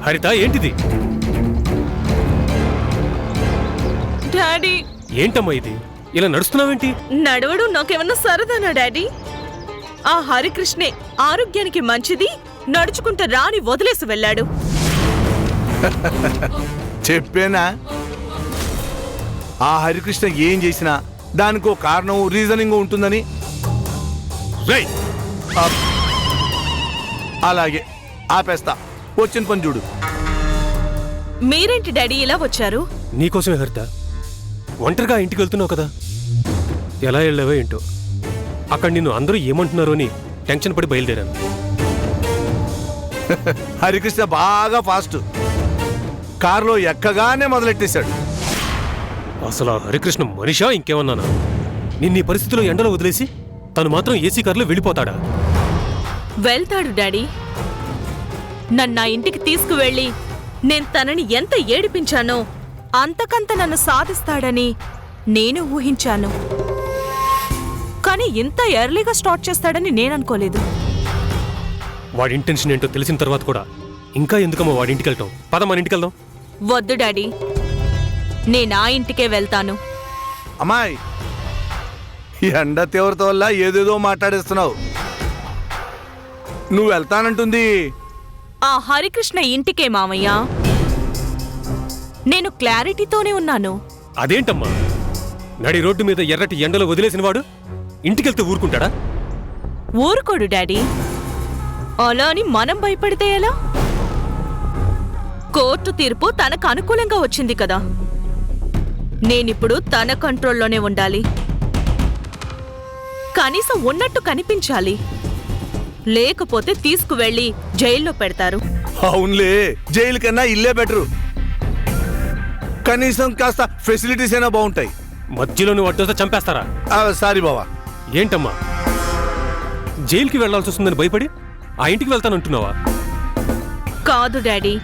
హరిత ఏంటిది? డాడీ ఏంటమ్మా ఇది? ఇలా నడుస్తున్నావేంటి? నడవడం నాకేమన్నా సరదానా డాడీ? ఆ హరికృష్ణే ఆరోగ్యానికి మంచిది నడుచుకుంటూ రాని వదిలేసి వెళ్ళాడు. చెప్పేనా ఆ హరికృష్ణ ఏం చేసినా దానికో కారణం రీజనింగ్ ఉంటుందని. రేయ్! అలాగే ఆపేస్తా, వచ్చిన పని చూడు. మీరేంటి డాడీ ఇలా వచ్చారు? నీకోసమే హరిత. ఒంటరిగా ఇంటికి వెళ్తున్నావు కదా, ఎలా వెళ్ళావో ఏంటో. అక్కడ నిన్ను అందరూ ఏమంటున్నారో అని టెన్షన్ పడి బయలుదేరాను. హరికృష్ణ బాగా ఫాస్ట్, కారులో ఎక్కగానే మొదలెట్టేశాడు. అసలు ఆ హరికృష్ణ మనిషా ఇంకేమన్నానా? నిన్న ఈ పరిస్థితిలో ఎండలో వదిలేసి తను మాత్రం ఏసీ కారులో వెళ్ళిపోతాడా? వెళ్తాడు డాడీ. నన్ను నా ఇంటికి తీసుకువెళ్ళి నేను తనని ఎంత ఏడిపించానో అంతకంత నన్ను సాధిస్తాడని నేను ఊహించాను. కానీ ఇంత ఎర్లీగా స్టార్ట్ చేస్తాడని నేననుకోలేదు. వాడి ఇంటెన్షన్ ఏంటో తెలిసిన తర్వాత కూడా ఇంకా ఎందుకమ్మా వాడి ఇంటికి వెళ్తాం? పద మన ఇంటికి వెళ్దాం. వద్దు డాడీ, నేను ఆ ఇంటికే వెళ్తాను. అమ్మాయి, ఈ ఎండ తీవ్రత వల్ల ఏదేదో మాట్లాడేస్తున్నావు. నువ్వు వెళ్తానంటుంది ఆ హరికృష్ణ ఇంటికే మామయ్య. నేను క్లారిటీతోనే ఉన్నాను. అదేంటమ్మా, నడి రోడ్డు మీద ఎర్రటి ఎండలో వదిలేసిన వాడు ఇంటికెళ్తే ఊరుకుంటాడా? ఊరుకోడు డాడీ. అలా అని మనం భయపడితే ఎలా? కోర్టు తీర్పు తనకు అనుకూలంగా వచ్చింది కదా, నేనిప్పుడు తన కంట్రోల్లోనే ఉండాలి. కనీసం ఉన్నట్టు కనిపించాలి, లేకపోతే తీసుకువెళ్ళి జైల్లో పెడతారు. అవునులే, జైలు కన్నా ఇల్లే బెటరు. కనీసం కాస్త ఫెసిలిటీస్ అయినా బాగుంటాయి. మధ్యలో నువ్వు అడ్డొస్తే చంపేస్తారా? సారీ బావా. ఏంటమ్మా, జైలుకి వెళ్లాల్సి వస్తుందని భయపడి ఆ ఇంటికి వెళ్తానంటున్నావా? కాదు డాడీ,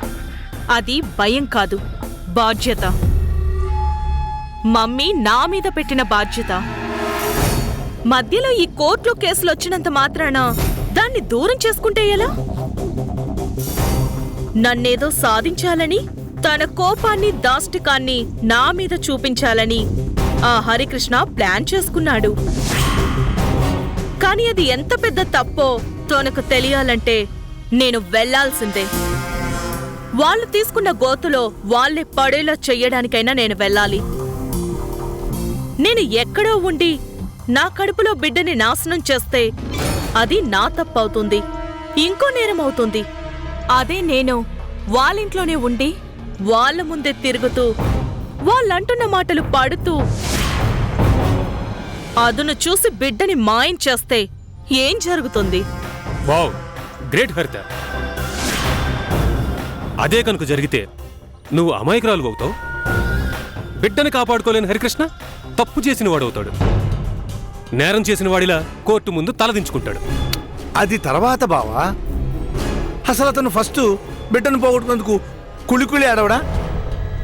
అది భయం కాదు, బాధ్యత. మమ్మీ నా మీద పెట్టిన బాధ్యత. మధ్యలో ఈ కోర్టులో కేసులు వచ్చినంత మాత్రాన దాన్ని దూరం చేసుకుంటే ఎలా? నన్నేదో సాధించాలని, తన కోపాన్ని దాష్టికాన్ని నా మీద చూపించాలని ఆ హరికృష్ణ ప్లాన్ చేసుకున్నాడు. కానీ అది ఎంత పెద్ద తప్పో తనకు తెలియాలంటే నేను వెళ్లాల్సిందే. వాళ్ళు తీసుకున్న గోతులో వాళ్లే పడేలా చెయ్యడానికైనా నేను వెళ్ళాలి. నేను ఎక్కడో ఉండి నా కడుపులో బిడ్డని నాశనం చేస్తే అది నా తప్పవుతుంది, ఇంకో నేరం అవుతుంది. అదే నేను వాళ్ళింట్లోనే ఉండి వాళ్ళ ముందే తిరుగుతూ వాళ్ళంటున్న మాటలు పడుతూ అదును చూసి బిడ్డని మాయం చేస్తే ఏం జరుగుతుంది? వావ్, గ్రేట్ హరిత. అదే కనుక జరిగితే నువ్వు అమాయకురాలు అవుతావు. బిడ్డని కాపాడుకోలేని హరికృష్ణ తప్పు చేసిన వాడవుతాడు. నేరం చేసిన వాడిలా కోర్టు ముందు తలదించుకుంటాడు. అది తర్వాత బావా. అసలు అతను ఫస్ట్ బిడ్డను పోగొట్టుకున్నందుకు కుళికుళి ఆడవడా?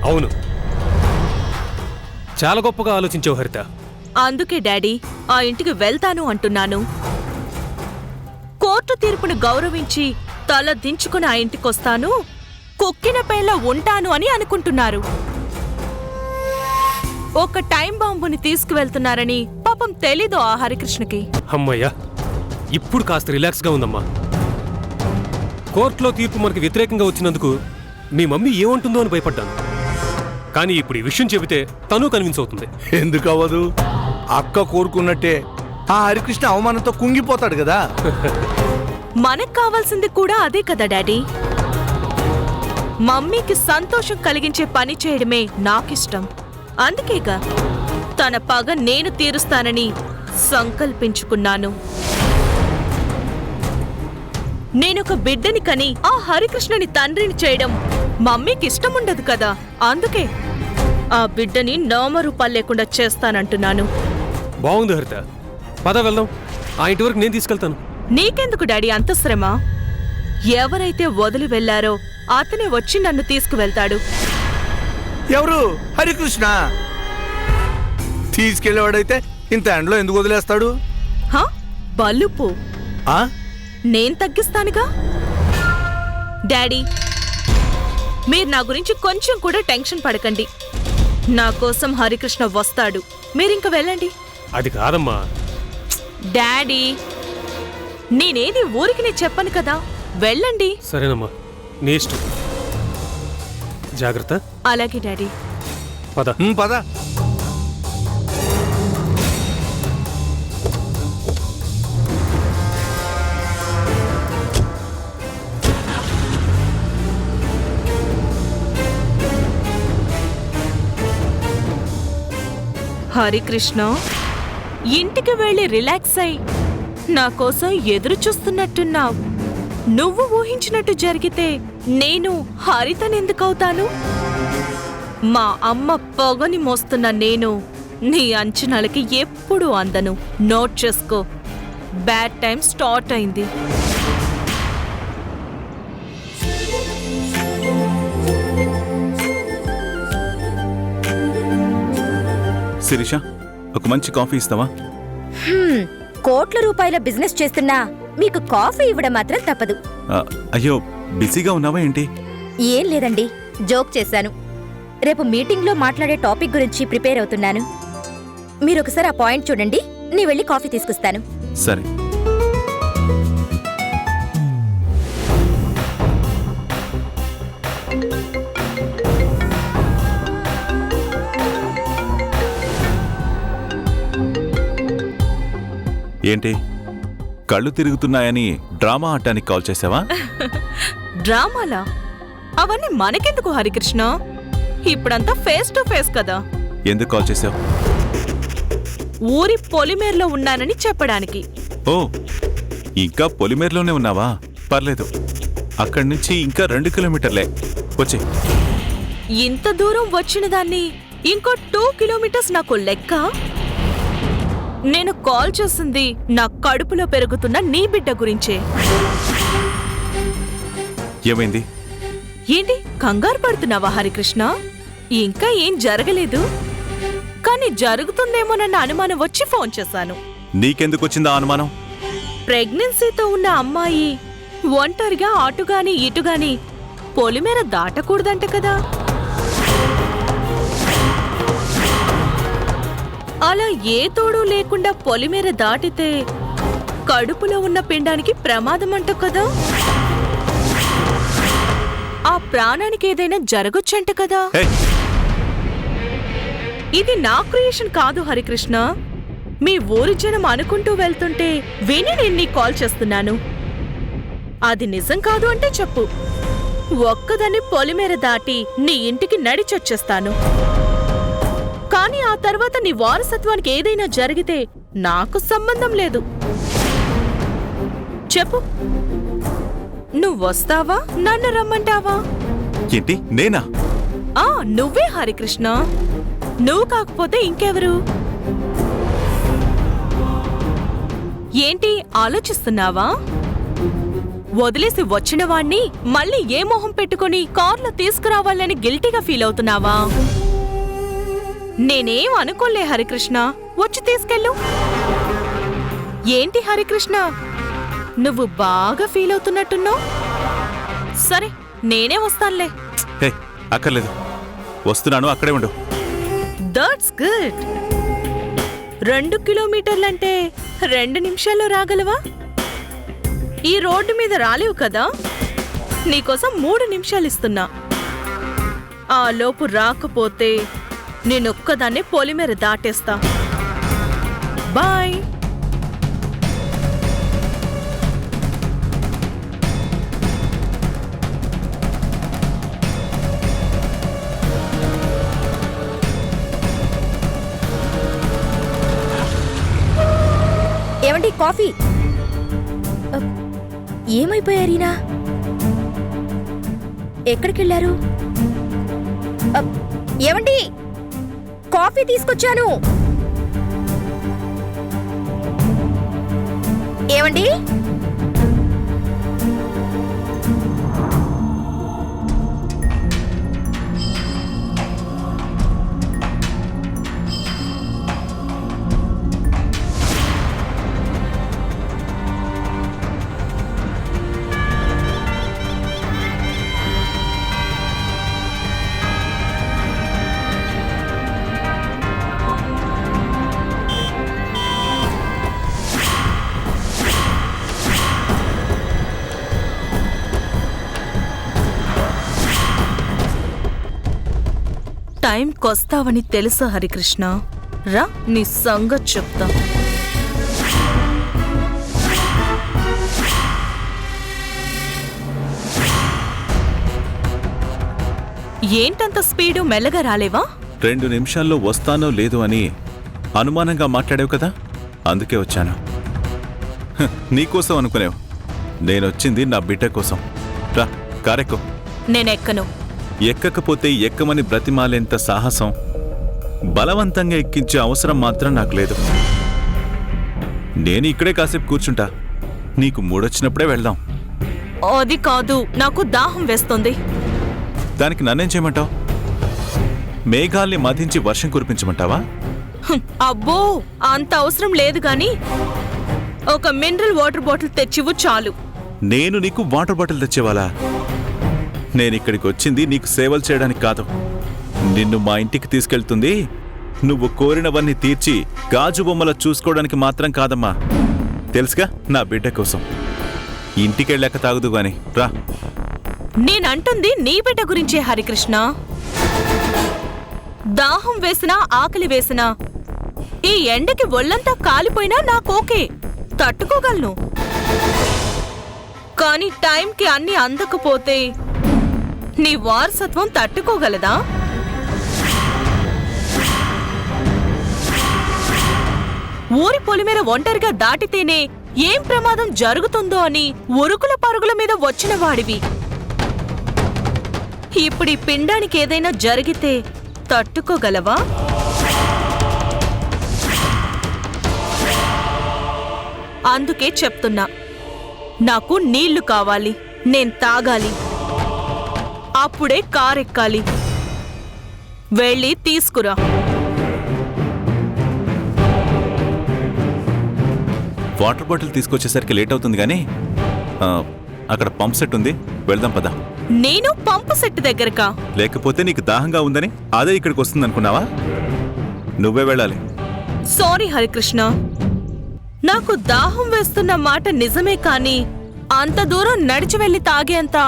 అవును, చాలా గొప్పగా ఆలోచించావు హరిత. అందుకే డాడీ ఆ ఇంటికి వెళ్తాను అంటున్నాను. కోర్టు తీర్పును గౌరవించి తల దించుకుని ఆ ఇంటికొస్తాను, కుక్కిన పేర్లా ఉంటాను అని అనుకుంటున్నారు. ఒక టైం బాంబుని తీసుకువెళ్తున్నారని పాపం తెలీదు ఆ హరికృష్ణకి. అమ్మయ్యా, ఇప్పుడు కాస్త రిలాక్స్గా ఉందమ్మా. కోర్టులో తీర్పు మనకు వ్యతిరేకంగా వచ్చినందుకు మీ మమ్మీ ఏమంటుందో అని భయపడ్డాను. కానీ ఇప్పుడు ఈ విషయం చెబితే తను కన్విన్స్ అవుతుంది. ఎందుకు అవ్వదు? అక్క కోరుకున్నట్టే ఆ హరికృష్ణ అవమానంతో కుంగిపోతాడు కదా. మనకు కావాల్సింది కూడా అదే కదా డాడీ. మమ్మీకి సంతోషం కలిగించే పని చేయడమే నాకిష్టం. అందుకేగా తన పగ నేను తీరుస్తానని సంకల్పించుకున్నాను. నేనొక బిడ్డని కని ఆ హరికృష్ణని తండ్రిని చేయడం మమ్మీకి ఇష్టముండదు కదా. అందుకే ఆ బిడ్డని నామరూపాలు లేకుండా చేస్తానంటున్నాను. బాగుంది హరిత, పద వెళ్దాం. ఆ ఇంటి వరకు నేను తీసుకెళ్తాను. నీకెందుకు డాడీ అంత శ్రమ? ఎవరైతే వదిలి వెళ్లారో అతనే వచ్చి నన్ను తీసుకువెళ్తాడు. ఎవరు? హరికృష్ణ. తీసుకెళ్లేవాడైతే ఇంత ఎండలో ఎందుకు వదిలేస్తాడు? హా, బల్లుపు ఆ నేను తగ్గిస్తానుగా. డాడీ, మీరు నా గురించి కొంచెం కూడా టెన్షన్ పడకండి. నా కోసం హరికృష్ణ వస్తాడు. మీరింక వెళ్ళండి. అది కాదమ్మా. డాడీ, నేనేది ఊరికి చెప్పను కదా, వెళ్ళండి. సరేనమ్మా, నీ ఇష్టం. జాగ్రత్త. అలాగే డాడీ. పద. పద. హరికృష్ణ, ఇంటికి వెళ్ళి రిలాక్స్ అయి నా కోసం ఎదురు చూస్తున్నట్టున్నావు. నువ్వు ఊహించినట్టు జరిగితే నేను హరితనెందుకవుతాను? మా అమ్మ పొగని మోస్తున్న నేను నీ అంచనాలకి ఎప్పుడూ అందను. నోట్ చేసుకో. బ్యాడ్ టైం స్టార్ట్ అయింది. శిరీష, ఒక మంచి కాఫీ ఇస్తావా? కోట్ల రూపాయల బిజినెస్ చేస్తున్నా మీకు కాఫీ ఇవ్వడం మాత్రం తప్పదు. అయ్యో, బిజీగా ఉన్నావా ఏంటి? ఏం లేదండి, జోక్ చేశాను. రేపు మీటింగ్లో మాట్లాడే టాపిక్ గురించి ప్రిపేర్ అవుతున్నాను. మీరొకసారి ఆ పాయింట్ చూడండి, నీ వెళ్ళి కాఫీ తీసుకొస్తాను. సరే. ఏంటి, కళ్ళు తిరుగుతున్నాయని డ్రామా ఆడటానికి కాల్ చేసావా? డ్రామాలా? అవన్నీ మనకెందుకు హరికృష్ణ? ఇప్పుడంతా ఫేస్ టు ఫేస్ కదా. ఎందుకు కాల్ చేసావు? ఊరి పొలిమేరలో ఉన్నానని చెప్పడానికి. ఓ, ఇంకా పొలిమేరలోనే ఉన్నావా? పర్లేదు, అక్కడి నుంచి ఇంకా 2 కిలోమీటర్లే. వచ్చే. ఇంత దూరం వచ్చిన దాన్ని ఇంకో 2 కిలోమీటర్స్ నాకు లెక్క. నేను కాల్ చేసింది నా కడుపులో పెరుగుతున్న నీ బిడ్డ గురించే. ఏమైంది? ఏంటి కంగారు పడుతున్నావా హరికృష్ణ? ఇంకా ఏం జరగలేదు, కానీ జరుగుతుందేమోనన్న అనుమానం వచ్చి ఫోన్ చేశాను. నీకెందుకొచ్చిందా అనుమానం? ప్రెగ్నెన్సీతో ఉన్న అమ్మాయి ఒంటరిగా అటుగాని ఇటుగాని పొలిమేర దాటకూడదంట కదా. అలా ఏ తోడు లేకుండా పొలిమేర దాటితే కడుపులో ఉన్న పిండానికి ప్రమాదమంట కదా. ఆ ప్రాణానికి ఏదైనా జరగొచ్చంట కదా. ఇది నా క్రియేషన్ కాదు హరికృష్ణ. మీ ఊరి జనం అనుకుంటూ వెళ్తుంటే విని నేను నీ కాల్ చేస్తున్నాను. అది నిజం కాదు అంటే చెప్పు, ఒక్కదాన్ని పొలిమేర దాటి నీ ఇంటికి నడిచొచ్చేస్తాను. కానీ ఆ తర్వాత నీ వారసత్వానికి ఏదైనా జరిగితే నాకు సంబంధం లేదు. చెప్పు, నువ్వొస్తావా, నన్ను రమ్మంటావా? ఏంటి, నేనా? నువ్వే హరికృష్ణ. నువ్వు కాకపోతే ఇంకెవరు? ఏంటి ఆలోచిస్తున్నావా? వదిలేసి వచ్చిన వాణ్ణి మళ్ళీ ఏ మొహం పెట్టుకుని కార్లో తీసుకురావాలని గిల్టీగా ఫీల్ అవుతున్నావా? నేనేం అనుకోలే హరికృష్ణ, వచ్చి తీసుకెళ్ళు. ఏంటి హరికృష్ణ, నువ్వు బాగా ఫీల్ అవుతున్నట్టున్నావు. సరే, నేనే వస్తానులే. అక్కర్లేదు, వస్తున్నాను, అక్కడే ఉండు. That's good. 2 కిలోమీటర్లంటే 2 నిమిషాల్లో రాగలవా? ఈ రోడ్డు మీద రాలేవు కదా. నీకోసం 3 నిమిషాలు ఇస్తున్నా. ఆ లోపు రాకపోతే నేనొక్కదాన్నే పొలిమేర దాటేస్తా. బాయ్. ఏమండి, కాఫీ? ఏమైపోయారీనా? ఎక్కడికెళ్ళారు? ఏమండి, కాఫీ తీసుకొచ్చాను. ఏమండి? టైంకొస్తావని తెలుసా హరికృష్ణ? రా నీ సంగతి చెప్తా. ఏంటంత స్పీడు? మెల్లగా రాలేవా? 2 నిమిషాల్లో వస్తానో లేదో అని అనుమానంగా మాట్లాడావు కదా, అందుకే వచ్చాను. నీకోసం అనుకునేవు, నేనొచ్చింది నా బిడ్డ కోసం. రా, కారెక్కు. నేనెక్కను. ఎక్కకపోతే ఎక్కమని బ్రతిమాలేంత సాహసం, బలవంతంగా ఎక్కించే అవసరం మాత్రం నాకు లేదు. నేను ఇక్కడే కాసేపు కూర్చుంటా, నీకు మూడొచ్చినప్పుడే వెళ్దాం. అది కాదు, నాకు దాహం వేస్తుంది. దానికి నన్నేం చేయమంటావు? మేఘాల్ని మధించి వర్షం కురిపించమంటావా? అబ్బో, అంత అవసరం లేదు గాని ఒక మినరల్ వాటర్ బాటిల్ తెచ్చివు చాలు. నేను నీకు వాటర్ బాటిల్ తెచ్చేవాలా? నేనిక్కడికి వచ్చింది నీకు సేవలు చేయడానికి కాదు. నిన్ను మా ఇంటికి తీసుకెళ్తుంది నువ్వు కోరినవన్నీ తీర్చి గాజు బొమ్మల చూసుకోవడానికి మాత్రం కాదమ్మా. తెలుసుగా, నా బిడ్డ కోసం. ఇంటికెళ్ళాక తాగుదు గాని రా. నేనంటుంది నీ బిడ్డ గురించే హరికృష్ణ. దాహం వేసినా ఆకలి వేసినా ఈ ఎండకి ఒళ్ళంతా కాలిపోయినా నాకోకే, తట్టుకోగలను. కానీ టైంకి అన్ని అందకపోతే నీ వారసత్వం తట్టుకోగలదా? ఊరి పొలిమేర ఒంటరిగా దాటితేనే ఏం ప్రమాదం జరుగుతుందో అని ఉరుకుల పరుగుల మీద వచ్చిన వాడివి. ఇప్పుడు ఈ పిండానికి ఏదైనా జరిగితే తట్టుకోగలవా? అందుకే చెప్తున్నా, నాకు నీళ్లు కావాలి, నేను తాగాలి, అప్పుడే కారెక్కాలి. వెళ్ళి తీసుకురా. వాటర్ బాటిల్ తీసుకొచ్చేసరికి లేట్ అవుతుంది కానీ అక్కడ పంప్ సెట్ ఉంది, వెళ్దాం పదా. నేను పంపు సెట్ దగ్గరకా? లేకపోతే నీకు దాహంగా ఉందని అదే ఇక్కడికి వస్తుంది అనుకున్నావా? నువ్వే వెళ్ళాలి. సారీ హరికృష్ణ, నాకు దాహం వేస్తున్న మాట నిజమే కానీ అంత దూరం నడిచి వెళ్లి తాగేంత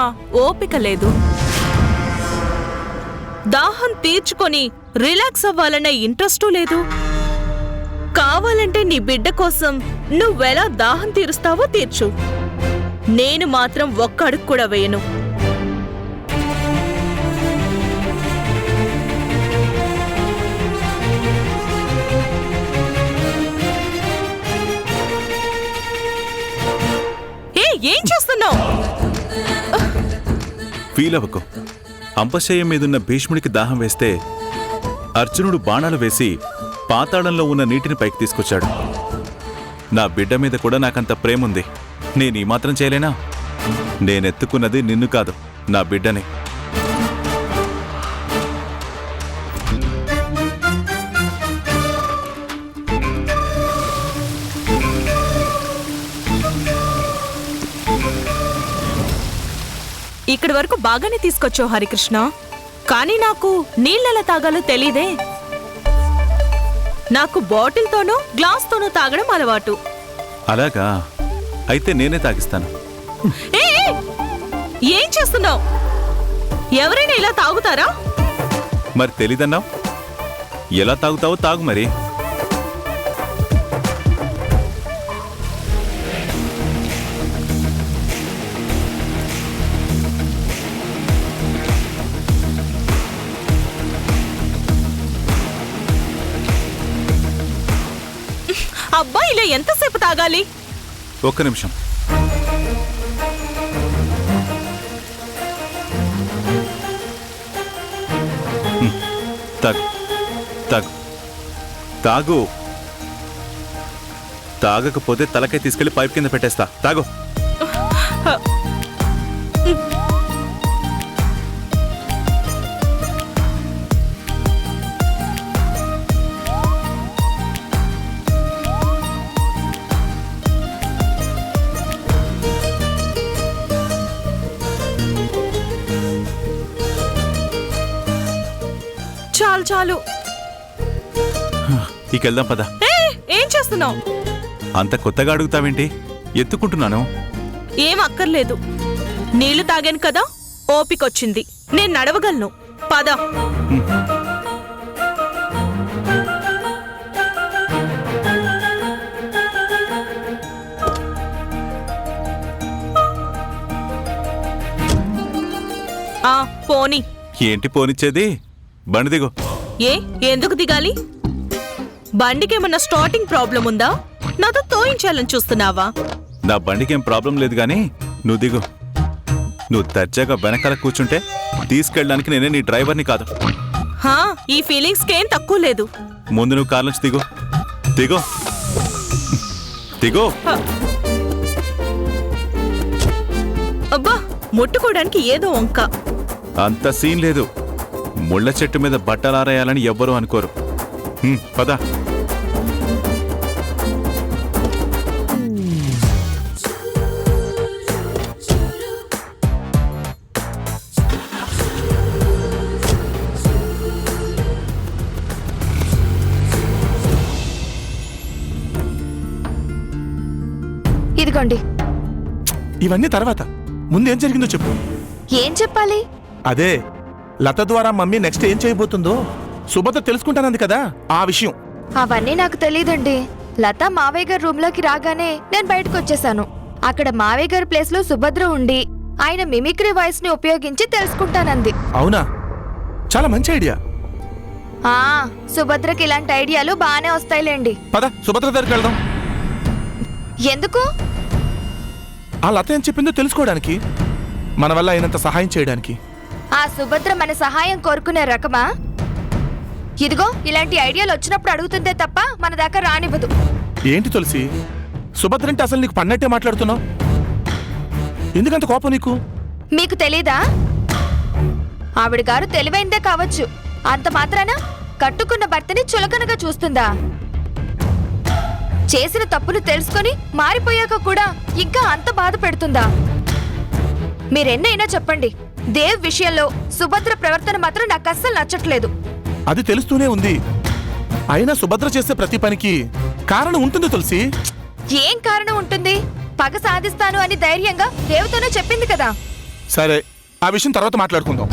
ఓపిక లేదు. దాహం తీర్చుకొని రిలాక్స్ అవ్వాలన్న ఇంట్రెస్టూ లేదు. కావాలంటే నీ బిడ్డ కోసం నువ్వెలా దాహం తీరుస్తావో తీర్చు, నేను మాత్రం ఒక్క అడుగు కూడా వేయను. ఏం చేస్తున్నావు? ఫీల్ అవ్వకు. అంపశయ్యం మీదున్న భీష్ముడికి దాహం వేస్తే అర్జునుడు బాణాలు వేసి పాతాళంలో ఉన్న నీటిని పైకి తీసుకొచ్చాడు. నా బిడ్డ మీద కూడా నాకంత ప్రేముంది, నేను ఈ మాత్రం చేయలేనా? నేనెత్తుకున్నది నిన్ను కాదు, నా బిడ్డని. ఇక్కడి వరకు బాగానే తీసుకొచ్చావు హరికృష్ణ, కానీ నాకు నీళ్ళెలా తాగాలో తెలీదే. నాకు బాటిల్తోనూ గ్లాస్తోనూ తాగడం అలవాటు. అలాగా? అయితే నేనే తాగిస్తాను. ఏం చేస్తున్నావు? ఎవరైనా ఇలా తాగుతారా? మరి తెలీదన్నావు, ఎలా తాగుతావో తాగు మరి. అబ్బా, ఇలా ఎంతసేపు తాగాలి? ఒక్క నిమిషం. తాగు తాగు తాగు. తాగకపోతే తలకై తీసుకెళ్లి పైప్ కింద పెట్టేస్తా. తాగు. చాలు చాలు. ఇకెళ్దాం పద. ఏం చేస్తున్నావు? అంత కొత్తగా అడుగుతావేంటి? ఎత్తుకుంటున్నాను. ఏం అక్కర్లేదు, నీళ్లు తాగాను కదా, ఓపికొచ్చింది, నేను నడవగలను. పద. పోనీ. ఏంటి పోనిచ్చేది? బండి దిగు. ఏ ఎందుకు దిగాలి? బండికేమన్నా స్టార్టింగ్ ప్రాబ్లం ఉందా? నాతో తోయించాలని చూస్తున్నావా? నా బండికి ఏం ప్రాబ్లం లేదు గాని నువ్వు దిగు. నువ్వు దర్జాగా వెనకాల కూర్చుంటే తీసుకెళ్ళడానికి నేనే నీ డ్రైవర్ని కాదు. హా, ఈ ఫీలింగ్స్కేం తక్కువ లేదు. ముందు నువ్వు కార్ నుంచి దిగు. దిగు దిగు. హ. అబ్బా, ముట్టుకోవడానికి ఏదో వంక. అంత సీన్ లేదు. ముళ్ళ చెట్టు మీద బట్టలారేయాలని ఎవ్వరూ అనుకోరు. పద. ఇదిగోండి. ఇవన్నీ తర్వాత ముందేం జరిగిందో చెప్పు. ఏం చెప్పాలి? అదే లత ద్వారా మమ్మీ నెక్స్ట్ ఏం చేయబోతుందో సుభద్ర తెలుసుకుంటానంది కదా, ఆ విషయం. అవన్నీ నాకు తెలీదండి. లత మావయ్య గారి రూమ్ లోకి రాగానే నేను బయటకు వచ్చేసాను. అక్కడ మావయ్య గారి ప్లేస్ లో సుభద్ర ఉండి ఆయన మిమిక్రీ వాయిస్ ని ఉపయోగించి తెలుసుకుంటానంది. అవునా, చాలా మంచి ఐడియా. ఆ సుభద్రకి ఇలాంటి ఐడియాలు బాగానే వస్తాయిలేండి. పద సుభద్ర దగ్గరికి వెళ్దాం. ఎందుకు? ఆ లత ఏం చెప్పిందో తెలుసుకోవడానికి, మన వల్ల అయినంత సహాయం చేయడానికి. ఆ సుభద్ర మన సహాయం కోరుకునే రకమా? ఇదిగో ఇలాంటి ఐడియాలు వచ్చినప్పుడు అడుగుతుందే తప్ప మన దాకా రానివ్వదు. ఏంటి తులసి, సుభద్ర అంటే అసలు నీకు పన్నట్టే మాట్లాడుతున్నావు? ఎందుకంత కోపం నీకు? మీకు తెలీదా? ఆవిడ గారు తెలివైందే కావచ్చు, అంత మాత్రాన కట్టుకున్న భర్తని చులకనగా చూస్తుందా? చేసిన తప్పును తెలుసుకొని మారిపోయాక కూడా ఇంకా అంత బాధ పెడుతుందా? మీరెన్నైనా చెప్పండి, దేవ్ విషయంలో సుభద్ర ప్రవర్తన మాత్రం నాకు అస్సలు నచ్చట్లేదు. అది తెలుస్తూనే ఉంది. అయినా సుభద్ర చేసే ప్రతి పనికి కారణం ఉంటుంది తులసి. ఏం కారణం ఉంటుంది? పగ సాధిస్తాను అని ధైర్యంగా దేవ్తోనే చెప్పింది కదా. సరే, ఆ విషయం తర్వాత మాట్లాడుకుందాం.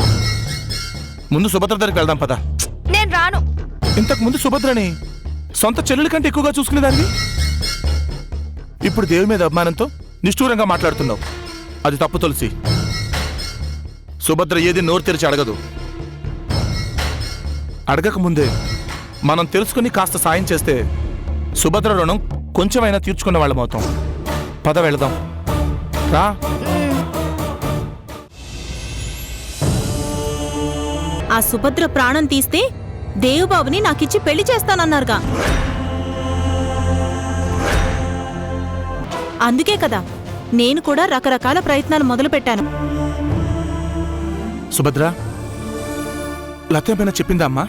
ముందు సుభద్ర దగ్గరికి వెళ్దాం పద. నేను రాను. ఇంతకు ముందు సుభద్రని సొంత చెల్లెల కంటే ఎక్కువగా చూసుకునేదాన్ని. ఇప్పుడు దేవి మీద అభిమానంతో నిష్ఠూరంగా మాట్లాడుతున్నావు. అది తప్పు తులసి. సుభద్ర ఏది నోరు తెరిచి అడగదు. అడగక ముందే మనం తెలుసుకుని కాస్త సాయం చేస్తే సుభద్ర రుణం కొంచెమైనా తీర్చుకున్న వాళ్ళమవుతాం. పద వెళదాం రా. ఆ సుభద్ర ప్రాణం తీస్తే దేవుబాబుని నాకిచ్చి పెళ్లి చేస్తానన్నారుగా. అందుకే కదా నేను కూడా రకరకాల ప్రయత్నాలు మొదలుపెట్టాను. సుభద్ర, లత ఏమైనా చెప్పిందా అమ్మా?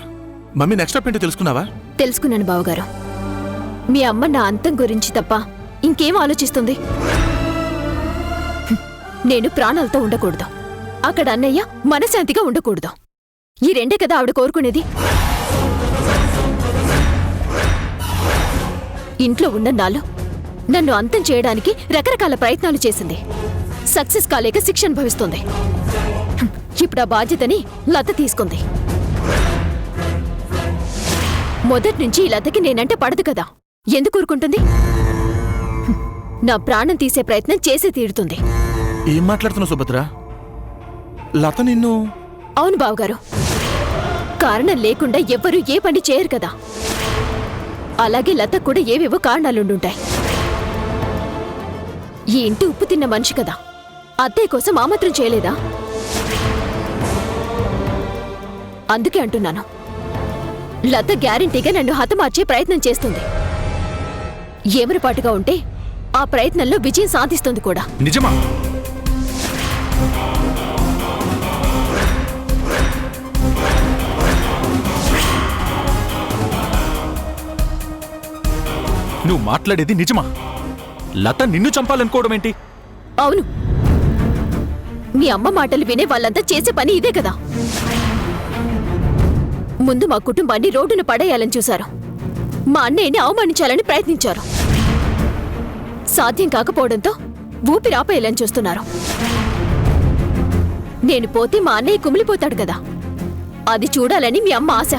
మమ్మీ నెక్స్ట్ స్టెప్ ఏంటో తెలుసుకున్నావా? తెలుసుకున్నాను బావగారు. మీ అమ్మ నా అంతం గురించి తప్ప ఇంకేం ఆలోచిస్తుంది? నేను ప్రాణాలతో ఉండకూడదు, అక్కడ అన్నయ్య మనశాంతిగా ఉండకూడదు. ఈ రెండే కదా ఆవిడ కోరుకునేది. ఇంట్లో ఉన్న నాలో నన్ను అంతం చేయడానికి రకరకాల ప్రయత్నాలు చేసింది. సక్సెస్ కాలేక శిక్ష అనుభవిస్తుంది. ఇప్పుడు ఆ బాధ్యతని లత తీసుకుంది. మొదటి నుంచి ఈ లతకి నేనంటే పడదు కదా, ఎందుకు ఊరుకుంటుంది? నా ప్రాణం తీసే ప్రయత్నం చేసే తీరుతుంది. ఏం మాట్లాడుతున్నావు సుభద్ర? లత నిన్ను... అవును బావగారు, కారణం లేకుండా ఎవ్వరూ ఏ పని చేయరు కదా. అలాగే లత కూడా ఏవేవో కారణాలుండుంటాయి. ఈ ఇంటి ఉప్పు తిన్న మనిషి కదా, అత్తయ్య కోసం ఆ మాత్రం చేయలేదా? అందుకే అంటున్నాను, లత గ్యారెంటీగా నన్ను హతమార్చే ప్రయత్నం చేస్తుంది. ఏమరపాటుగా ఉంటే ఆ ప్రయత్నంలో విజయం సాధిస్తుంది కూడా. నిజమా? నువ్వు మాట్లాడేది నిజమా? లత నిన్ను చంపాలనుకోవడం ఏంటి? అవును, మీ అమ్మ మాటలు వినే వాళ్ళంతా చేసే పని ఇదే కదా. ముందు మా కుటుంబాన్ని రోడ్డున పడేయాలని చూశారు. మా అన్నయ్యని అవమానించాలని ప్రయత్నించారు. సాధ్యం కాకపోవడంతో ఊపిరాపేయాలని చూస్తున్నారు. నేను పోతే మా అన్నయ్య కుమిలిపోతాడు కదా, అది చూడాలని మీ అమ్మ ఆశ.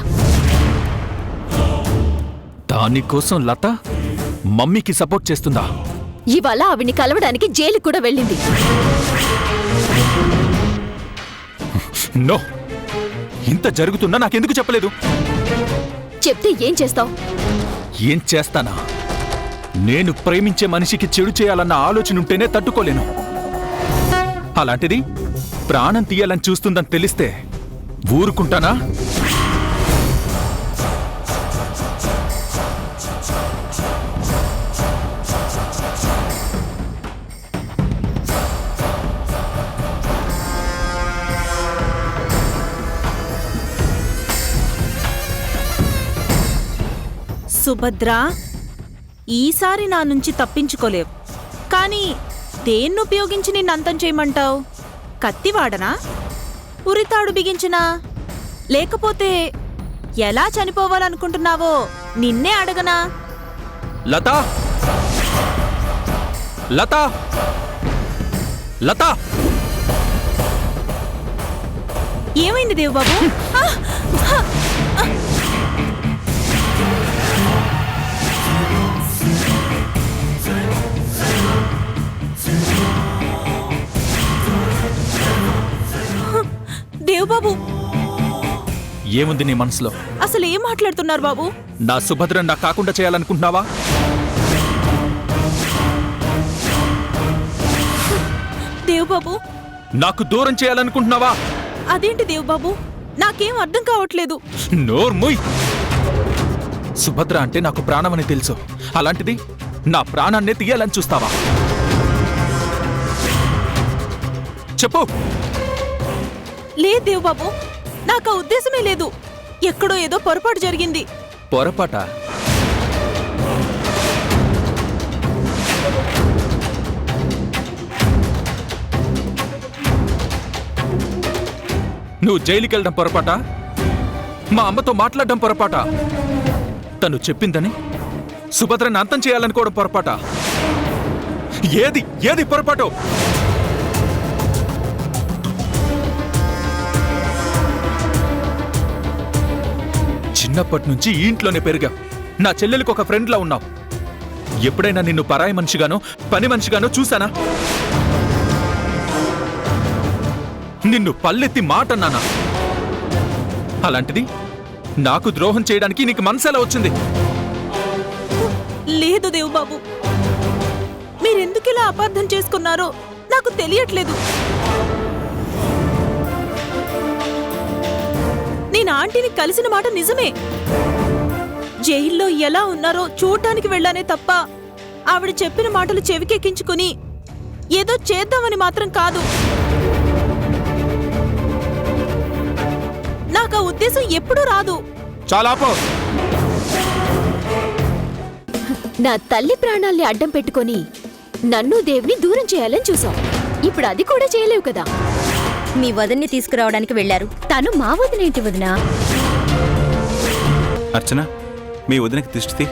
దానికోసం లత మమ్మీకి సపోర్ట్ చేస్తుందా? ఇవాళ ఆవిడ్ని కలవడానికి జైలు కూడా వెళ్ళింది. నో, ఇంత జరుగుతున్నా నాకెందుకు చెప్పలేదు? చెప్తే ఏం చేస్తావు? ఏం చేస్తానా? నేను ప్రేమించే మనిషికి చెడు చేయాలన్న ఆలోచన ఉంటేనే తట్టుకోలేను. అలాంటిది ప్రాణం తీయాలని చూస్తుందని తెలిస్తే ఊరుకుంటానా? సుభద్ర, ఈసారి నా నుంచి తప్పించుకోలేవు. కానీ దేన్ని ఉపయోగించి నిన్ను అంతం చేయమంటావు? కత్తివాడనా? ఉరితాడు బిగించినా? లేకపోతే ఎలా చనిపోవాలనుకుంటున్నావో నిన్నే అడగనా? లతా, లతా, లతా! ఏమైంది దేవబాబు? దేవబాబు, ఏముంది నీ మనసులో? అసలు ఏం మాట్లాడుతున్నారు బాబు? నా సుభద్ర నాకు కాకుండా చేయాలనుకుంటున్నావా? దేవబాబు, నాకు దూరం చేయాలనుకుంటున్నావా? అదేంటి దేవబాబు? నాకేం అర్థం కావట్లేదు. నోర్ముయ్! సుభద్ర అంటే నాకు ప్రాణమని తెలుసు. అలాంటిది నా ప్రాణాన్నే తీయాలని చూస్తావా? చెప్పు. లేదు దేవబాబు, నాకు ఆ ఉద్దేశమే లేదు. ఎక్కడో ఏదో పొరపాటు జరిగింది. పొరపాట? నువ్వు జైలుకి వెళ్ళడం పొరపాట? మా అమ్మతో మాట్లాడడం పొరపాట? తను చెప్పిందని సుభద్రని అంతం చేయాలనుకోవడం పొరపాట? ఏది ఏది పొరపాటు? చిన్నప్పటి నుంచి ఈ ఇంట్లోనే పెరిగా. నా చెల్లెలికి ఒక ఫ్రెండ్లా ఉన్నావు. ఎప్పుడైనా నిన్ను పరాయి మనిషిగానో పని మనిషిగానో చూసానా? నిన్ను పల్లెత్తి మాట అన్నానా? అలాంటిది నాకు ద్రోహం చేయడానికి నీకు మనసెలా వచ్చింది? లేదు దేవబాబు, మీరెందుకిలా అపార్థం చేసుకున్నారో నాకు తెలియట్లేదు. నేను ఆంటీని కలిసిన మాట నిజమే. జైల్లో ఎలా ఉన్నారో చూడ్డానికి వెళ్ళానే తప్ప ఆవిడ చెప్పిన మాటలు చెవికెక్కించుకుని ఏదో చేద్దామని మాత్రం కాదు. నాకు ఆ ఉద్దేశం ఎప్పుడూ రాదు. చాలా పో. నా తల్లి ప్రాణాల్ని అడ్డం పెట్టుకొని నన్ను దేవుని దూరం చేయాలని చూసావు. ఇప్పుడు అది కూడా చేయలేవు కదా. మీ వదిన్ని తీసుకురావడానికి వెళ్లారు. తను మా వదినేంటి వదినా? అర్చన, మీ వదినకి దిష్టి తీ.